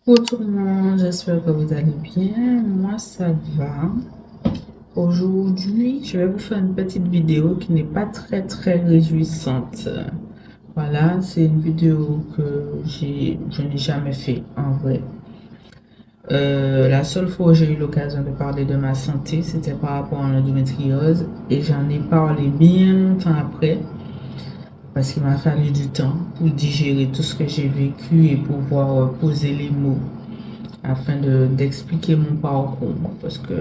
Bonjour tout le monde, j'espère que vous allez bien. Moi, ça va. Aujourd'hui, je vais vous faire une petite vidéo qui n'est pas très réjouissante. Voilà, c'est une vidéo que je n'ai jamais fait en vrai. La seule fois où j'ai eu l'occasion de parler de ma santé, c'était par rapport à l'endométriose et j'en ai parlé bien longtemps après parce qu'il m'a fallu du temps pour digérer tout ce que j'ai vécu et pouvoir poser les mots afin d'expliquer mon parcours. Parce que,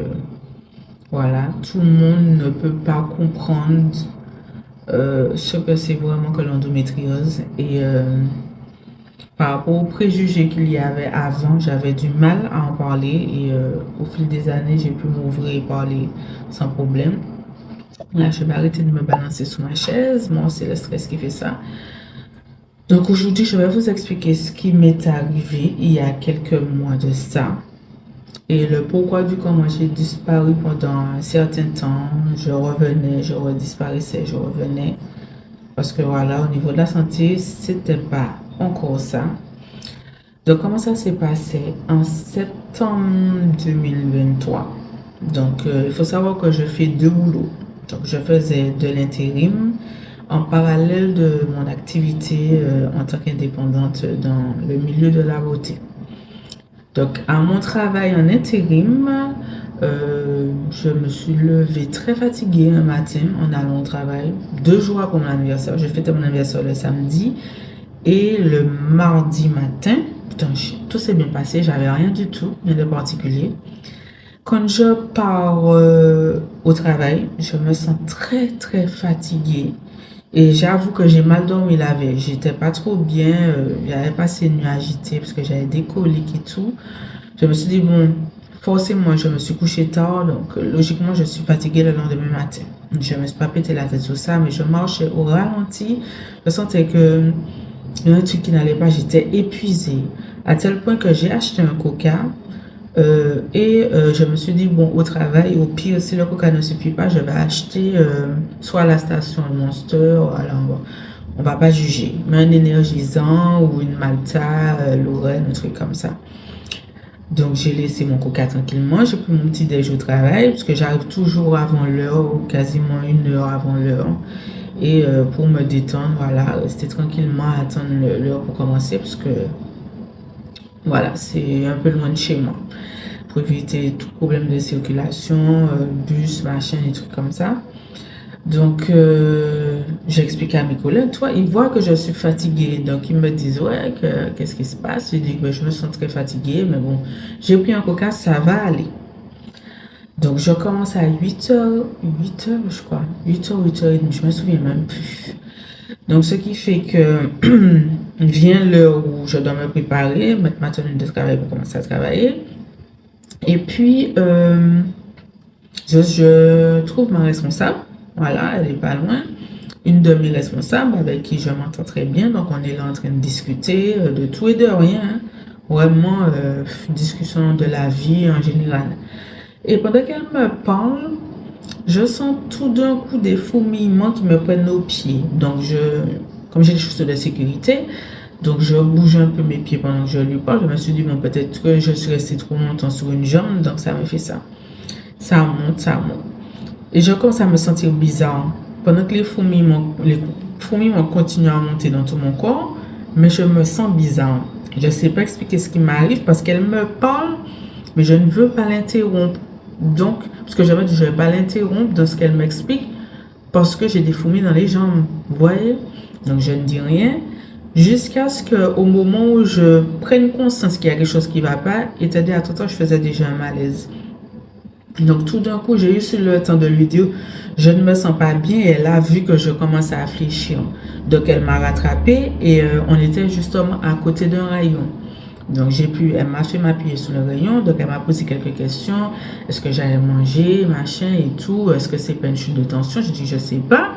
voilà, tout le monde ne peut pas comprendre ce que c'est vraiment que l'endométriose. Et par rapport aux préjugés qu'il y avait avant, j'avais du mal à en parler. Et au fil des années, j'ai pu m'ouvrir et parler sans problème. Là, je vais arrêter de me balancer sous ma chaise. Moi, c'est le stress qui fait ça. Donc aujourd'hui, je vais vous expliquer ce qui m'est arrivé il y a quelques mois de ça. Et le pourquoi du comment j'ai disparu pendant un certain temps, je revenais, je redisparaissais, je revenais. Parce que voilà, au niveau de la santé, c'était pas encore ça. Donc, comment ça s'est passé en septembre 2023? Donc, il faut savoir que je fais deux boulots. Donc, je faisais de l'intérim en parallèle de mon activité en tant qu'indépendante dans le milieu de la beauté. Donc, à mon travail en intérim, je me suis levée très fatiguée un matin en allant au travail, 2 jours après mon anniversaire. Je fêtais mon anniversaire le samedi et le mardi matin, putain, tout s'est bien passé, j'avais rien du tout, rien de particulier. Quand je pars au travail, je me sens très fatiguée. Et j'avoue que j'ai mal dormi la veille. J'étais pas trop bien. J'avais passé une nuit agitée parce que j'avais des coliques et tout. Je me suis dit, bon, forcément, je me suis couchée tard. Donc, logiquement, je suis fatiguée le lendemain matin. Je me suis pas pété la tête sur ça, mais je marchais au ralenti. Je sentais que il y a un truc qui n'allait pas. J'étais épuisée. À tel point que j'ai acheté un coca. Je me suis dit, bon, au travail, au pire, si le coca ne suffit pas, je vais acheter soit à la station Monster, alors on va pas juger, mais un énergisant ou une Malta, Lorraine, un truc comme ça. Donc, j'ai laissé mon coca tranquillement. J'ai pris mon petit déj au travail, parce que j'arrive toujours avant l'heure, ou quasiment 1 heure avant l'heure. Et pour me détendre, voilà, rester tranquillement, attendre l'heure pour commencer, parce que, voilà, c'est un peu loin de chez moi pour éviter tout problème de circulation, bus, machin, des trucs comme ça. Donc, j'explique à mes collègues, toi, ils voient que je suis fatiguée. Donc, ils me disent, ouais, qu'est-ce qui se passe? Je dis, ben, je me sens très fatiguée, mais bon, j'ai pris un coca, ça va aller. Donc, je commence à 8 heures, 8 heures, je crois. 8 heures, 8h30, je me souviens même plus. Donc, ce qui fait que vient l'heure où je dois me préparer, mettre ma tenue de travail pour commencer à travailler. Et puis, je trouve ma responsable. Voilà, elle est pas loin. Une de mes responsables avec qui je m'entends très bien. Donc, on est là en train de discuter de tout et de rien, hein. Vraiment, discussion de la vie en général. Et pendant qu'elle me parle, je sens tout d'un coup des fourmillements qui me prennent aux pieds. Donc, comme j'ai des chaussures de sécurité, donc je bouge un peu mes pieds pendant que je lui parle. Je me suis dit, bon, peut-être que je suis restée trop longtemps sur une jambe, donc ça me fait ça. Ça monte, ça monte. Et je commence à me sentir bizarre. Pendant que les fourmillements continuent à monter dans tout mon corps, mais je me sens bizarre. Je ne sais pas expliquer ce qui m'arrive parce qu'elle me parle, mais je ne veux pas l'interrompre. Donc, parce que je me dis, je ne vais pas l'interrompre dans ce qu'elle m'explique parce que j'ai des fourmis dans les jambes. Vous voyez? Donc, je ne dis rien jusqu'à ce qu'au moment où je prenne conscience qu'il y a quelque chose qui ne va pas, et à dire, attends, je faisais déjà un malaise. Donc, tout d'un coup, j'ai eu sur le temps de lui dire, je ne me sens pas bien. Et elle a vu que je commençais à fléchir. Donc, elle m'a rattrapé et on était justement à côté d'un rayon. Donc, elle m'a fait m'appuyer sur le rayon. Donc, elle m'a posé quelques questions. Est-ce que j'allais manger, machin et tout? Est-ce que c'est pas une chute de tension? Je dis, je sais pas.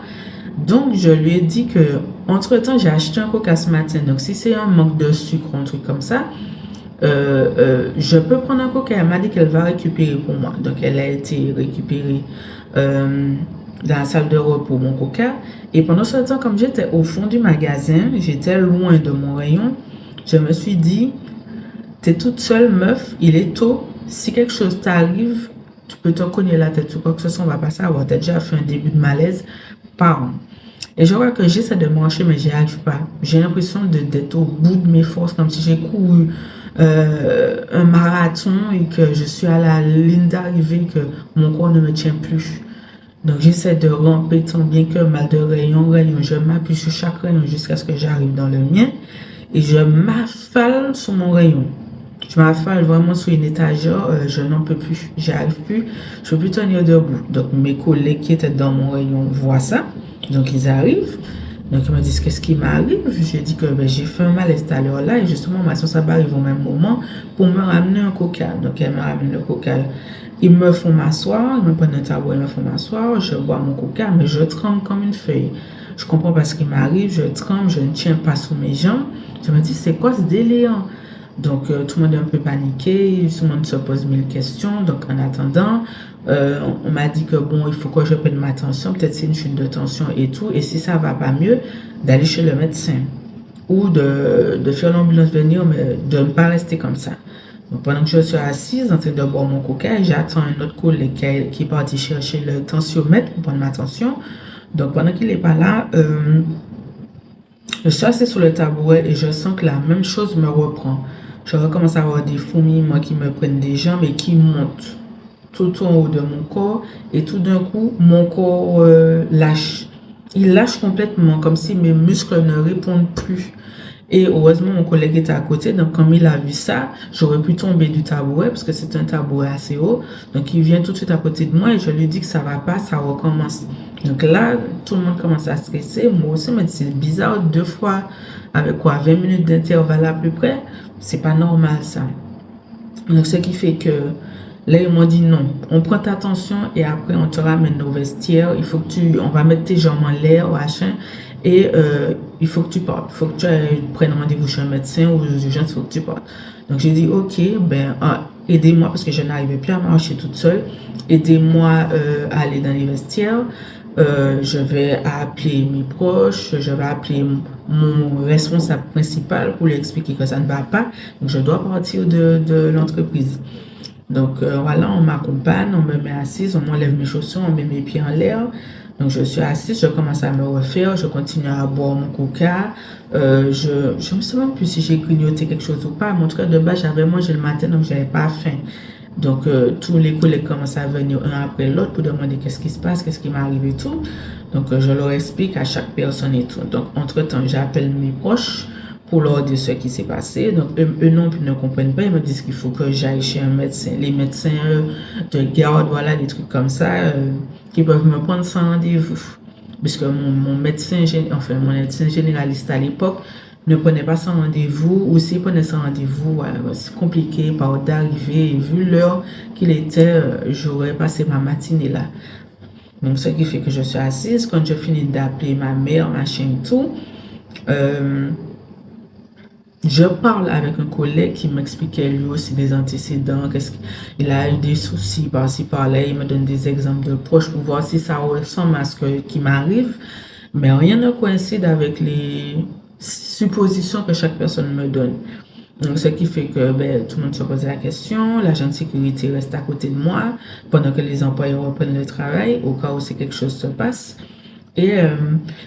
Donc, je lui ai dit que, entre-temps, j'ai acheté un coca ce matin. Donc, si c'est un manque de sucre ou un truc comme ça, je peux prendre un coca. Elle m'a dit qu'elle va récupérer pour moi. Donc, elle a été récupérée dans la salle de repos, mon coca. Et pendant ce temps, comme j'étais au fond du magasin, j'étais loin de mon rayon, je me suis dit, T'es toute seule, meuf, il est tôt. Si quelque chose t'arrive, tu peux te cogner la tête ou quoi que ce soit, on va pas savoir. T'as déjà fait un début de malaise, pars. Et je vois que j'essaie de marcher, mais j'y arrive pas. J'ai l'impression d'être au bout de mes forces, comme si j'ai couru un marathon et que je suis à la ligne d'arrivée, que mon corps ne me tient plus. Donc j'essaie de ramper tant bien que mal de rayon en rayon. Je m'appuie sur chaque rayon jusqu'à ce que j'arrive dans le mien et je m'affale sur mon rayon. Je m'affale vraiment sur une étagère, je n'en peux plus, j'y arrive plus, je peux plus tenir debout. Donc mes collègues qui étaient dans mon rayon voient ça, donc ils arrivent. Donc ils me disent qu'est-ce qui m'arrive. J'ai dit que ben, j'ai fait un malaise tout à l'heure là et justement ma soeur arrive au même moment pour me ramener un coca. Donc elle me ramène le coca. Ils me font m'asseoir, ils me prennent un tabouret, ils me font m'asseoir, je bois mon coca, mais je tremble comme une feuille. Je comprends pas ce qui m'arrive, je tremble, je ne tiens pas sous mes jambes. Je me dis c'est quoi ce délire? Donc, tout le monde est un peu paniqué, tout le monde se pose mille questions. Donc, en attendant, on m'a dit que bon, il faut que je prenne ma tension, peut-être c'est une chute de tension et tout. Et si ça va pas mieux, d'aller chez le médecin ou de faire l'ambulance venir, mais de ne pas rester comme ça. Donc, pendant que je suis assise en train de boire mon coca, j'attends un autre collègue qui est parti chercher le tensiomètre pour prendre ma tension. Donc, pendant qu'il n'est pas là, je suis assise sur le tabouret et je sens que la même chose me reprend. Je recommence à avoir des fourmillements qui me prennent des jambes et qui montent tout en haut de mon corps. Et tout d'un coup, mon corps lâche. Il lâche complètement, comme si mes muscles ne répondent plus. Et heureusement, mon collègue était à côté. Donc, comme il a vu ça, j'aurais pu tomber du tabouret parce que c'est un tabouret assez haut. Donc, il vient tout de suite à côté de moi et je lui dis que ça va pas, ça recommence. Donc là, tout le monde commence à stresser. Moi aussi, mais c'est bizarre, 2 fois, avec quoi, 20 minutes d'intervalle à peu près. C'est pas normal, ça. Donc, ce qui fait que là, ils m'ont dit non, on prend ta tension et après, on te ramène au vestiaire. Il faut que on va mettre tes jambes en l'air, machin. Et il faut que tu partes. Il faut que tu prennes rendez-vous chez un médecin ou aux urgences, il faut que tu partes. Donc, j'ai dit, OK, ben, aidez-moi parce que je n'arrivais plus à marcher toute seule. Aidez-moi à aller dans les vestiaires. Je vais appeler mes proches, je vais appeler mon responsable principal pour lui expliquer que ça ne va pas. Donc, je dois partir de l'entreprise. Donc, voilà, on m'accompagne, on me met assise, on m'enlève mes chaussures, on met mes pieds en l'air. Donc, je suis assise, je commence à me refaire, je continue à boire mon coca. Je me souviens plus si j'ai grignoté quelque chose ou pas. Mais en tout cas, de base, j'avais mangé le matin, donc j'avais pas faim. Donc, tous les collègues commencent à venir un après l'autre pour demander qu'est-ce qui se passe, qu'est-ce qui m'arrive et tout. Donc, je leur explique à chaque personne et tout. Donc, entre-temps, j'appelle mes proches pour leur dire ce qui s'est passé. Donc, eux non plus ne comprennent pas. Ils me disent qu'il faut que j'aille chez un médecin. Les médecins de garde, voilà, des trucs comme ça, qui peuvent me prendre sans rendez-vous. Puisque mon médecin, enfin, mon médecin généraliste à l'époque, ne prenait pas son rendez-vous, ou s'il prenait son rendez-vous, voilà, c'est compliqué par d'arriver, et vu l'heure qu'il était, j'aurais passé ma matinée là. Donc, ce qui fait que je suis assise, quand je finis d'appeler ma mère, machin et tout, je parle avec un collègue qui m'expliquait lui aussi des antécédents, qu'est-ce qu'il a eu des soucis par-ci par-là, il me donne des exemples de proches pour voir si ça ressemble à ce qui m'arrive, mais rien ne coïncide avec les suppositions que chaque personne me donne. Donc, ce qui fait que ben, tout le monde se pose la question, l'agent de sécurité reste à côté de moi pendant que les employés reprennent le travail au cas où c'est quelque chose se passe. Et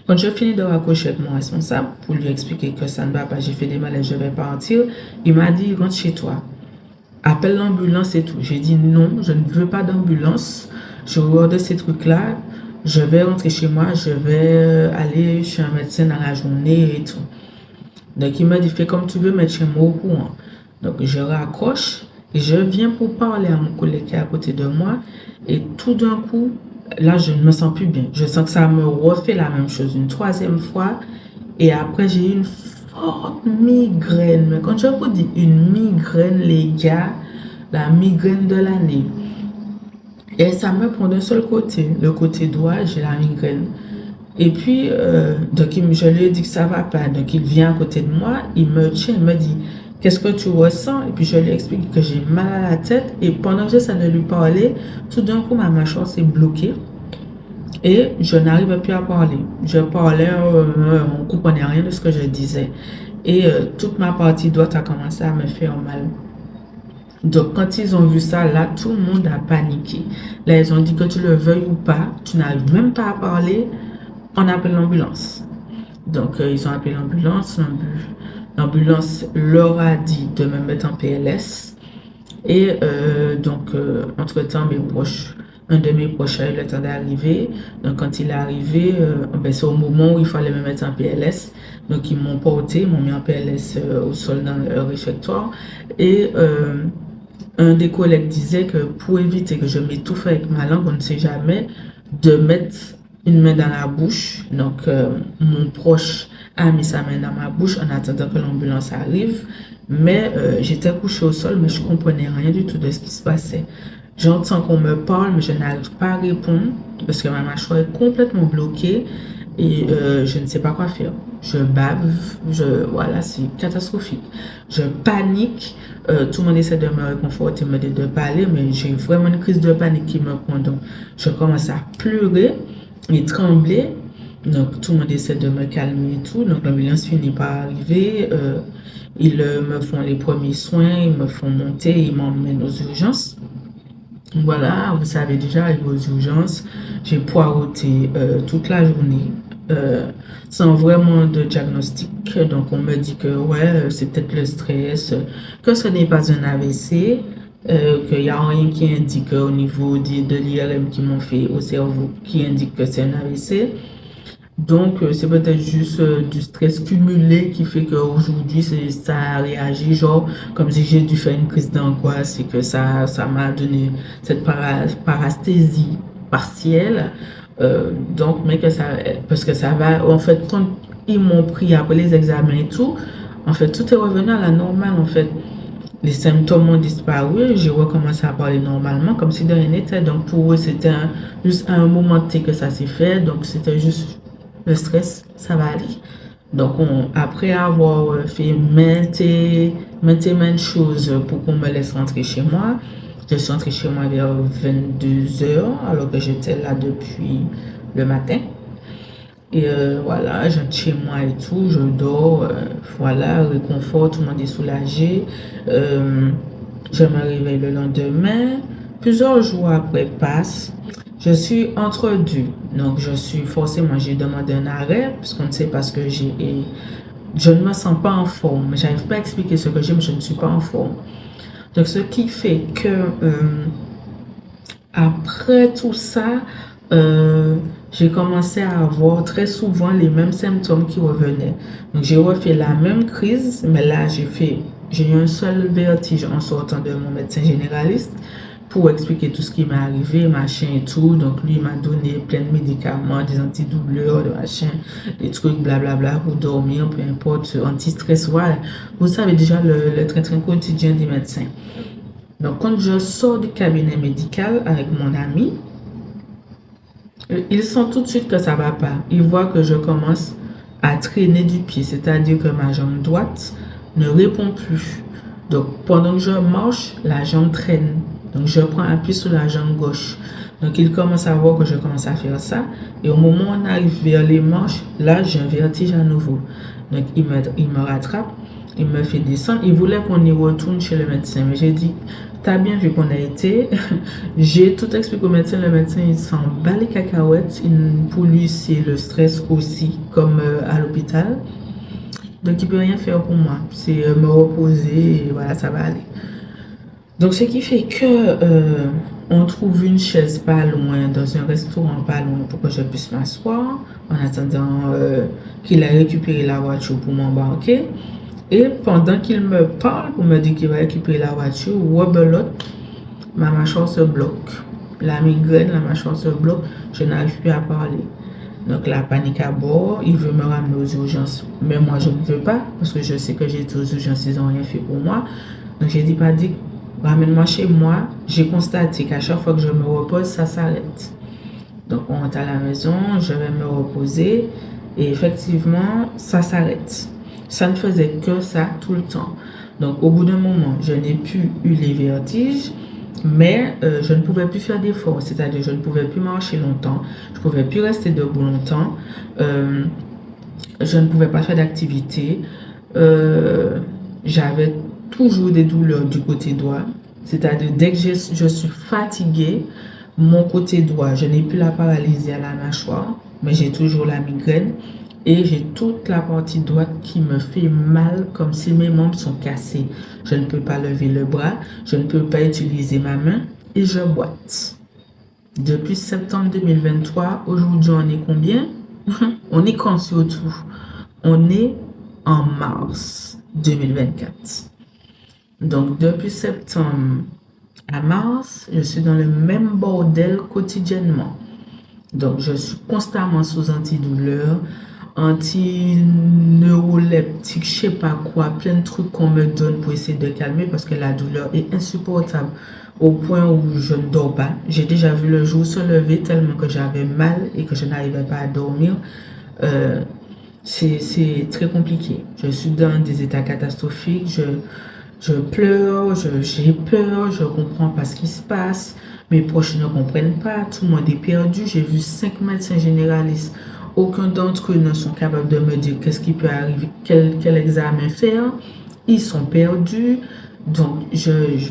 quand je finis de raccrocher avec mon responsable pour lui expliquer que ça ne va pas, j'ai fait des malaises, je vais partir, il m'a dit rentre chez toi, appelle l'ambulance et tout. J'ai dit non, je ne veux pas d'ambulance, je regarde ces trucs-là, je vais rentrer chez moi, je vais aller chez un médecin dans la journée et tout. Donc il m'a dit fais comme tu veux, mais tiens-moi au courant. Donc je raccroche et je viens pour parler à mon collègue qui est à côté de moi et tout d'un coup, là, je ne me sens plus bien. Je sens que ça me refait la même chose une troisième fois. Et après, j'ai eu une forte migraine. Mais quand je vous dis une migraine, les gars, la migraine de l'année. Et ça me prend d'un seul côté. Le côté droit, j'ai la migraine. Et puis, donc, je lui ai dit que ça va pas. Donc, il vient à côté de moi, il me tient, il me dit, qu'est-ce que tu ressens? Et puis, je lui explique que j'ai mal à la tête. Et pendant que j'essaie de lui parler, tout d'un coup, ma mâchoire s'est bloquée. Et je n'arrivais plus à parler. Je parlais, on ne comprenait rien de ce que je disais. et toute ma partie droite a commencé à me faire mal. Donc, quand ils ont vu ça, là, tout le monde a paniqué. Là, ils ont dit que tu le veuilles ou pas, tu n'arrives même pas à parler, on appelle l'ambulance. Donc, ils ont appelé l'ambulance. L'ambulance leur a dit de me mettre en PLS. Et entre-temps, un de mes proches a eu le temps d'arriver. Donc, quand il est arrivé, c'est au moment où il fallait me mettre en PLS. Donc, ils m'ont porté, ils m'ont mis en PLS au sol dans le réfectoire. Et un des collègues disait que pour éviter que je m'étouffe avec ma langue, on ne sait jamais, de mettre une main dans la bouche. Donc, mon proche a mis sa main dans ma bouche en attendant que l'ambulance arrive. Mais j'étais couchée au sol, mais je comprenais rien du tout de ce qui se passait. J'entends qu'on me parle, mais je n'arrive pas à répondre parce que ma mâchoire est complètement bloquée et je ne sais pas quoi faire. Je bave, voilà, c'est catastrophique. Je panique. Tout le monde essaie de me réconforter, me dire de parler, mais j'ai vraiment une crise de panique qui me prend. Donc, je commence à pleurer et trembler. Donc, tout le monde essaie de me calmer et tout. Donc, l'ambulance finit par arriver. Ils me font les premiers soins, ils me font monter, ils m'emmènent aux urgences. Voilà, vous savez déjà, avec vos urgences, j'ai poireauté toute la journée sans vraiment de diagnostic. Donc, on me dit que ouais, c'est peut-être le stress, que ce n'est pas un AVC, qu'il n'y a rien qui indique au niveau de l'IRM qui m'ont fait au cerveau qui indique que c'est un AVC. Donc, c'est peut-être juste du stress cumulé qui fait qu'aujourd'hui, ça a réagi, genre, comme si j'ai dû faire une crise d'angoisse et que ça m'a donné cette parasthésie partielle. Donc, mais que ça, parce que ça va, en fait, quand ils m'ont pris après les examens et tout, en fait, tout est revenu à la normale, en fait. Les symptômes ont disparu, j'ai recommencé à parler normalement, comme si de rien n'était. Donc, pour eux, c'était juste un moment T que ça s'est fait. Donc, c'était juste le stress, ça va aller. Donc, après avoir fait maintes choses pour qu'on me laisse rentrer chez moi, je suis rentrée chez moi vers 22 heures, alors que j'étais là depuis le matin. Et voilà, j'entre chez moi et tout, je dors, voilà, réconfort, tout le monde est soulagé. Je me réveille le lendemain. Plusieurs jours après passent. Je suis entre deux. Donc, j'ai demandé un arrêt, puisqu'on ne sait pas ce que j'ai. Et je ne me sens pas en forme. Je n'arrive pas à expliquer ce que j'ai, mais je ne suis pas en forme. Donc, ce qui fait que après tout ça, j'ai commencé à avoir très souvent les mêmes symptômes qui revenaient. Donc, j'ai refait la même crise, mais là, j'ai eu un seul vertige en sortant de mon médecin généraliste pour expliquer tout ce qui m'est arrivé, machin et tout. Donc, lui, il m'a donné plein de médicaments, des antidouleurs, de machin, des trucs, blablabla, pour dormir, peu importe, anti-stress. Voilà. Vous savez déjà le train-train quotidien des médecins. Donc, quand je sors du cabinet médical avec mon ami, ils sentent tout de suite que ça va pas. Ils voient que je commence à traîner du pied, c'est-à-dire que ma jambe droite ne répond plus. Donc, pendant que je marche, la jambe traîne. Donc, je prends appui sur la jambe gauche. Donc, ils commencent à voir que je commence à faire ça. Et au moment où on arrive vers les marches, là, j'ai un vertige à nouveau. Donc, il me rattrape, il me fait descendre. Il voulait qu'on y retourne chez le médecin. Mais j'ai dit, t'as bien vu qu'on a été. J'ai tout expliqué au médecin. Le médecin, il s'en bat les cacahuètes. Pour lui, c'est le stress aussi, comme à l'hôpital. Donc, il peut rien faire pour moi. C'est me reposer et voilà, ça va aller. Donc, ce qui fait que on trouve une chaise pas loin, dans un restaurant pas loin pour que je puisse m'asseoir en attendant qu'il ait récupéré la voiture pour m'embarquer. Et pendant qu'il me parle pour me dire qu'il va récupérer la voiture, rebelote, ma mâchoire se bloque. La migraine, la mâchoire se bloque, je n'arrive plus à parler. Donc la panique à bord, il veut me ramener aux urgences. Mais moi, je ne veux pas, parce que je sais que j'ai été aux urgences, ils n'ont rien fait pour moi. Donc j'ai dit, pas dit, ramène-moi chez moi. J'ai constaté qu'à chaque fois que je me repose, ça s'arrête. Donc on rentre à la maison, je vais me reposer. Et effectivement, ça s'arrête. Ça ne faisait que ça tout le temps. Donc au bout d'un moment, je n'ai plus eu les vertiges. Mais je ne pouvais plus faire d'efforts, c'est-à-dire je ne pouvais plus marcher longtemps, je ne pouvais plus rester debout longtemps, je ne pouvais pas faire d'activité. J'avais toujours des douleurs du côté droit. C'est-à-dire, dès que je suis fatiguée, mon côté droit, je n'ai plus la paralysie à la mâchoire, mais j'ai toujours la migraine. Et j'ai toute la partie droite qui me fait mal, comme si mes membres sont cassés. Je ne peux pas lever le bras, je ne peux pas utiliser ma main et je boite. Depuis septembre 2023, aujourd'hui on est combien? On est quand surtout? On est en mars 2024. Donc depuis septembre à mars, je suis dans le même bordel quotidiennement. Donc je suis constamment sous antidouleur, anti-neuroleptique, je sais pas quoi, plein de trucs qu'on me donne pour essayer de calmer parce que la douleur est insupportable au point où je ne dors pas. J'ai déjà vu le jour se lever tellement que j'avais mal et que je n'arrivais pas à dormir. C'est très compliqué. Je suis dans des états catastrophiques. Je pleure, j'ai peur, je comprends pas ce qui se passe. Mes proches ne comprennent pas. Tout le monde est perdu. J'ai vu 5 médecins généralistes. Aucun d'entre eux ne sont capables de me dire qu'est-ce qui peut arriver, quel examen faire. Ils sont perdus. Donc,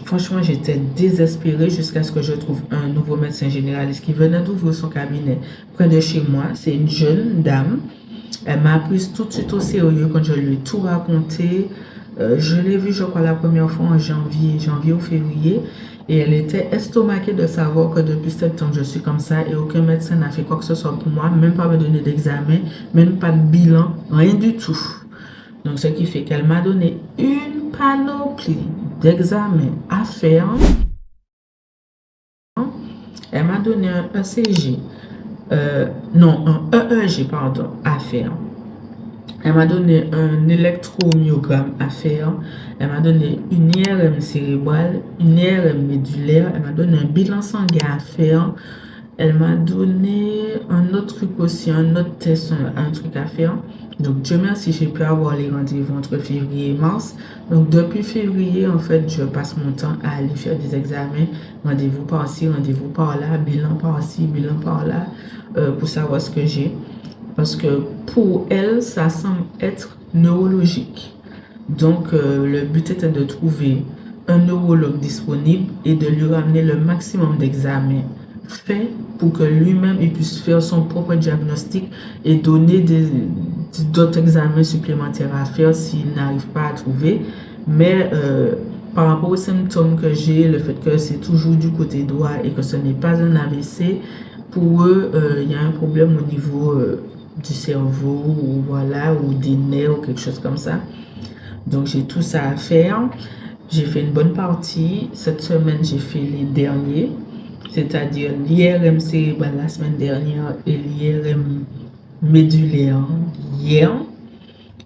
franchement, j'étais désespérée jusqu'à ce que je trouve un nouveau médecin généraliste qui venait d'ouvrir son cabinet près de chez moi. C'est une jeune dame. Elle m'a prise tout de suite au sérieux quand je lui ai tout raconté. Je l'ai vue, je crois, la première fois en janvier ou février. Et elle était estomaquée de savoir que depuis septembre, je suis comme ça et aucun médecin n'a fait quoi que ce soit pour moi, même pas me donner d'examen, même pas de bilan, rien du tout. Donc, ce qui fait qu'elle m'a donné une panoplie d'examens à faire. Elle m'a donné un ECG, non, un EEG, pardon, à faire. Elle m'a donné un électromyogramme à faire. Elle m'a donné une IRM cérébrale, une IRM médulaire. Elle m'a donné un bilan sanguin à faire. Elle m'a donné un autre truc aussi, un autre test, un truc à faire. Donc, Dieu merci, j'ai pu avoir les rendez-vous entre février et mars. Donc, depuis février, en fait, je passe mon temps à aller faire des examens. Rendez-vous par-ci, rendez-vous par-là, bilan par-ci, bilan par-là, pour savoir ce que j'ai. Parce que pour elle, ça semble être neurologique. Donc, le but était de trouver un neurologue disponible et de lui ramener le maximum d'examens faits pour que lui-même puisse faire son propre diagnostic et donner d'autres examens supplémentaires à faire s'il n'arrive pas à trouver. Mais par rapport aux symptômes que j'ai, le fait que c'est toujours du côté droit et que ce n'est pas un AVC, pour eux, il y a un problème au niveau du cerveau ou voilà, ou des nerfs ou quelque chose comme ça. Donc j'ai tout ça à faire. J'ai fait une bonne partie. Cette semaine, j'ai fait les derniers, c'est-à-dire l'IRM cérébral la semaine dernière et l'IRM médulaire hier.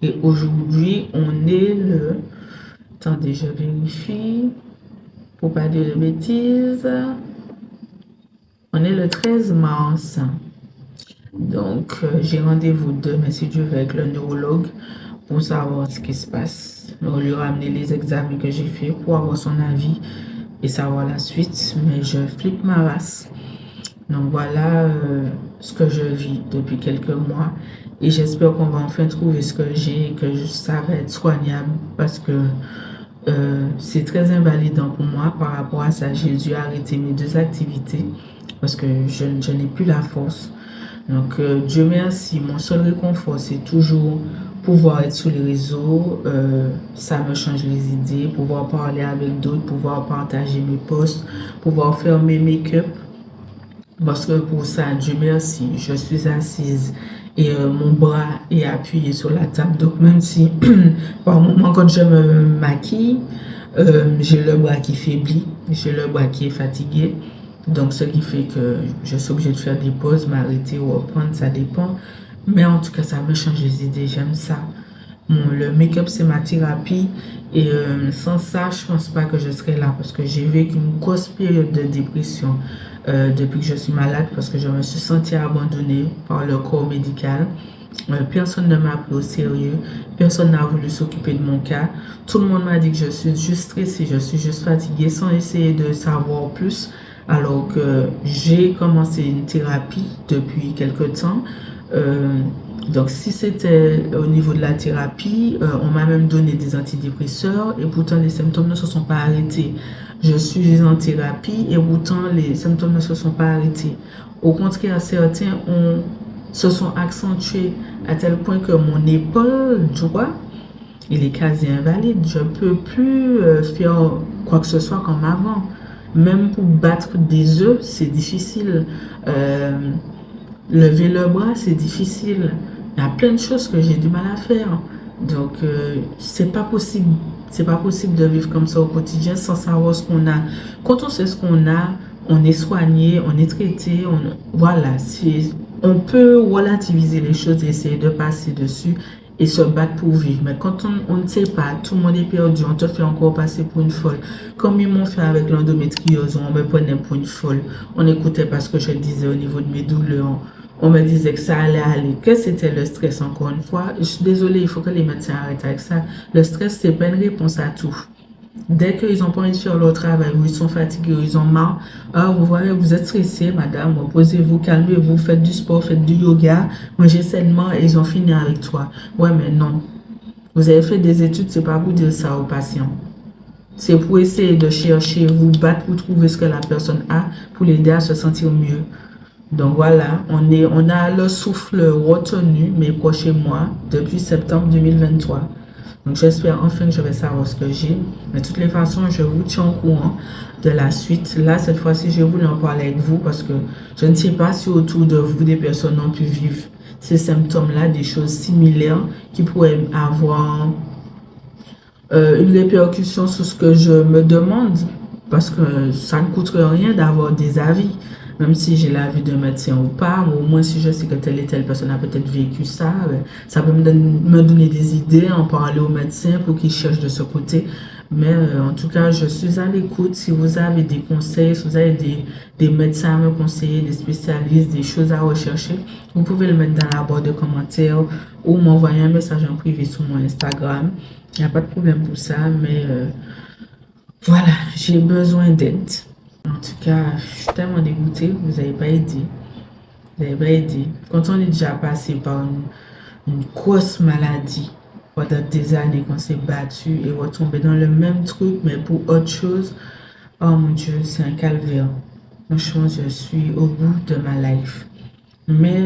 Et aujourd'hui, on est le... Attendez, je vérifie pour pas dire de bêtises. On est le 13 mars. Donc, j'ai rendez-vous demain, si Dieu veut, avec le neurologue pour savoir ce qui se passe. On lui ramener les examens que j'ai fait pour avoir son avis et savoir la suite. Mais je flippe ma race. Donc, voilà ce que je vis depuis quelques mois. Et j'espère qu'on va enfin trouver ce que j'ai et que ça va être soignable parce que c'est très invalidant pour moi. Par rapport à ça, j'ai dû arrêter mes 2 activités parce que je n'ai plus la force. Donc, Dieu merci, mon seul réconfort, c'est toujours pouvoir être sur les réseaux. Ça me change les idées, pouvoir parler avec d'autres, pouvoir partager mes posts, pouvoir faire mes make-up. Parce que pour ça, Dieu merci, je suis assise et mon bras est appuyé sur la table. Donc, même si par moment, quand je me maquille, j'ai le bras qui faiblit, j'ai le bras qui est fatigué. Donc, ce qui fait que je suis obligée de faire des pauses, m'arrêter ou reprendre, ça dépend. Mais en tout cas, ça me change les idées, j'aime ça. Bon, le make-up, c'est ma thérapie. Et sans ça, je pense pas que je serais là parce que j'ai vécu une grosse période de dépression depuis que je suis malade parce que je me suis sentie abandonnée par le corps médical. Personne ne m'a pris au sérieux, personne n'a voulu s'occuper de mon cas. Tout le monde m'a dit que je suis juste stressée, je suis juste fatiguée sans essayer de savoir plus. Alors que j'ai commencé une thérapie depuis quelque temps. Donc, si c'était au niveau de la thérapie, on m'a même donné des antidépresseurs et pourtant les symptômes ne se sont pas arrêtés. Je suis en thérapie et pourtant les symptômes ne se sont pas arrêtés. Au contraire, certains se sont accentués à tel point que mon épaule droit, il est quasi invalide. Je ne peux plus faire quoi que ce soit comme avant. Même pour battre des œufs, c'est difficile. Lever le bras, c'est difficile. Il y a plein de choses que j'ai du mal à faire. Donc, c'est pas possible. C'est pas possible de vivre comme ça au quotidien sans savoir ce qu'on a. Quand on sait ce qu'on a, on est soigné, on est traité. Voilà, on peut relativiser les choses et essayer de passer dessus et se battre pour vivre. Mais quand on ne sait pas, tout le monde est perdu, on te fait encore passer pour une folle. Comme ils m'ont fait avec l'endométriose, on me prenait pour une folle. On n'écoutait pas ce que je disais au niveau de mes douleurs. On me disait que ça allait aller, que c'était le stress encore une fois. Je suis désolée, il faut que les médecins arrêtent avec ça. Le stress, c'est pas une réponse à tout. Dès qu'ils n'ont pas envie de faire leur travail, ou ils sont fatigués, ou ils ont marre, ah, vous voyez, vous êtes stressé, madame, reposez-vous, calmez-vous, faites du sport, faites du yoga, mangez sainement et ils ont fini avec toi. Ouais, mais non. Vous avez fait des études, c'est pas pour dire ça aux patients. C'est pour essayer de chercher, vous battre pour trouver ce que la personne a, pour l'aider à se sentir mieux. Donc voilà, on a le souffle retenu, mes proches et moi, depuis septembre 2023. Donc j'espère enfin que je vais savoir ce que j'ai. Mais de toutes les façons, je vous tiens au courant de la suite. Là, cette fois-ci, je voulais en parler avec vous parce que je ne sais pas si autour de vous, des personnes ont pu vivre ces symptômes-là, des choses similaires qui pourraient avoir une répercussion sur ce que je me demande, parce que ça ne coûte rien d'avoir des avis, même si j'ai l'avis d'un médecin ou pas, mais au moins si je sais que telle et telle personne a peut-être vécu ça, ça peut me donner des idées, en parler au médecin pour qu'il cherche de ce côté. Mais en tout cas, je suis à l'écoute. Si vous avez des conseils, si vous avez des médecins à me conseiller, des spécialistes, des choses à rechercher, vous pouvez le mettre dans la barre de commentaires ou m'envoyer un message en privé sur mon Instagram. Il n'y a pas de problème pour ça, mais voilà, j'ai besoin d'aide. En tout cas, je suis tellement dégoûtée, vous n'avez pas aidé. Vous n'avez pas aidé. Quand on est déjà passé par une grosse maladie, pendant des années qu'on s'est battu et retomber dans le même truc, mais pour autre chose, oh mon Dieu, c'est un calvaire. Franchement, je suis au bout de ma life. Mais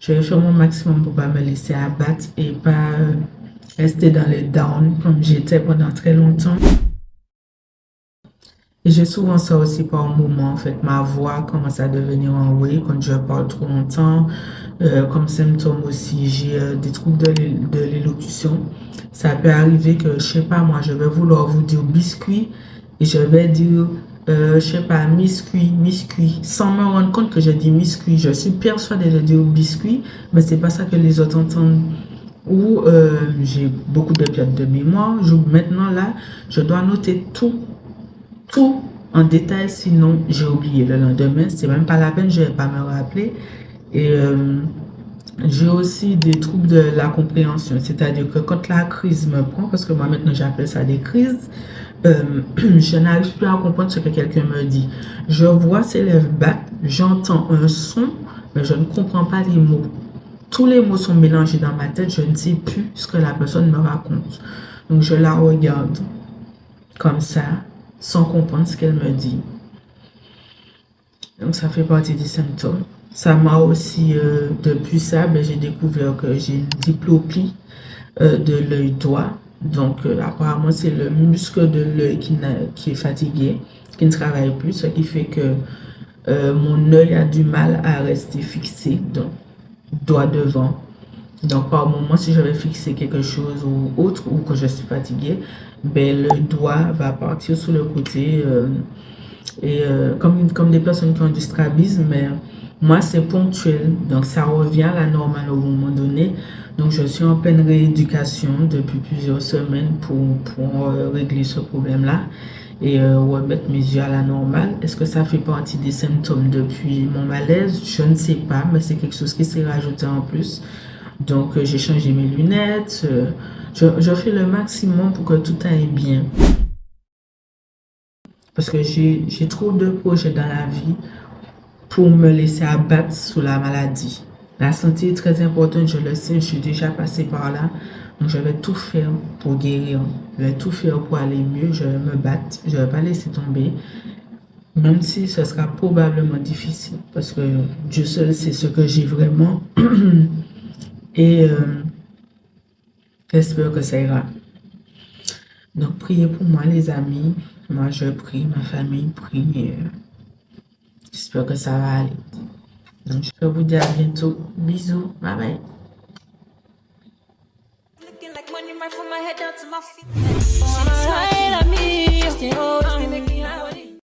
je vais faire mon maximum pour ne pas me laisser abattre et pas rester dans les downs comme j'étais pendant très longtemps. Et j'ai souvent ça aussi par moment, en fait, ma voix commence à devenir enrouée quand je parle trop longtemps. Comme symptôme aussi, j'ai des troubles de l'élocution. Ça peut arriver que, je sais pas, moi, je vais vouloir vous dire biscuit et je vais dire, je sais pas, biscuit, sans me rendre compte que je dis biscuit. Je suis persuadée de dire biscuit, mais c'est pas ça que les autres entendent. Ou j'ai beaucoup de pertes de mémoire. Maintenant, là, je dois noter tout en détail, sinon j'ai oublié le lendemain. C'est même pas la peine, je vais pas me rappeler. Et j'ai aussi des troubles de la compréhension, c'est-à-dire que quand la crise me prend, parce que moi maintenant j'appelle ça des crises, je n'arrive plus à comprendre ce que quelqu'un me dit. Je vois ses lèvres battre, j'entends un son, mais je ne comprends pas les mots. Tous les mots sont mélangés dans ma tête, je ne sais plus ce que la personne me raconte. Donc je la regarde comme ça, sans comprendre ce qu'elle me dit. Donc ça fait partie des symptômes. Ça m'a aussi, depuis ça, j'ai découvert que j'ai une diplopie de l'œil droit. Donc apparemment c'est le muscle de l'œil qui est fatigué, qui ne travaille plus, ce qui fait que mon œil a du mal à rester fixé, donc droit devant. Donc par moment, si je vais fixer quelque chose ou autre, ou que je suis fatiguée, le doigt va partir sur le côté. Comme des personnes qui ont du strabisme, mais moi c'est ponctuel, donc ça revient à la normale au moment donné. Donc je suis en pleine rééducation depuis plusieurs semaines pour régler ce problème-là et remettre mes yeux à la normale. Est-ce que ça fait partie des symptômes depuis mon malaise? Je ne sais pas, mais c'est quelque chose qui s'est rajouté en plus. Donc j'ai changé mes lunettes, je fais le maximum pour que tout aille bien. Parce que j'ai trop de projets dans la vie pour me laisser abattre sous la maladie. La santé est très importante, je le sais, je suis déjà passée par là. Donc, je vais tout faire pour guérir. Je vais tout faire pour aller mieux. Je vais me battre. Je ne vais pas laisser tomber. Même si ce sera probablement difficile. Parce que Dieu seul sait ce que j'ai vraiment. Et j'espère que ça ira. Donc, priez pour moi, les amis. Moi, je prie. Ma famille prie. J'espère que ça va aller. Donc, je vais vous dire à bientôt. Bisous. Bye bye. Looking like money right from my head down to my feet. She smile at me.